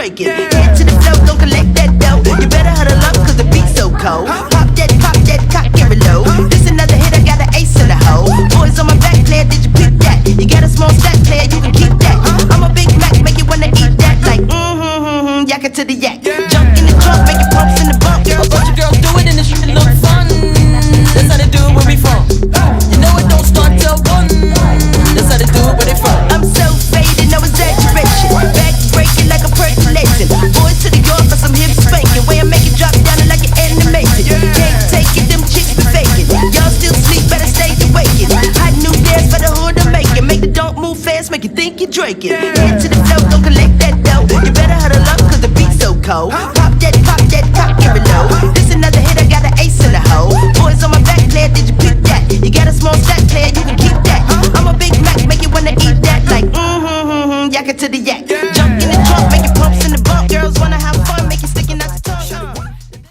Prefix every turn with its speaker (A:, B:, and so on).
A: breaking. Head to the flow, don't collect that dough. You better huddle up, cause the beat's so cold. Pop that, cock and reload. This another hit, I got an ace in the hole. Boys on my back, player, did you pick that? You got a small stack, player, you can keep that. I'm a Big Mac, make you wanna eat that. Like, yak it to the yak. Jump in the trunk, make it pumps in the bump.
B: A bunch of girls do it and the shit look fun. That's how they do it where we from. You know it don't start till 1. That's how they do it where they from.
A: I'm so faded, no exaggeration. Back breaking like a percolation. Boys to the yard for some hip spanking. Way I make it drop down like an animation. Can't take it, them chicks be faking. Y'all still sleep, better stay awake. Hot new dance for the hood to make it. Make the don't move fast, make you think you're Draking. Head to the flow, don't collect that dough. You better huddle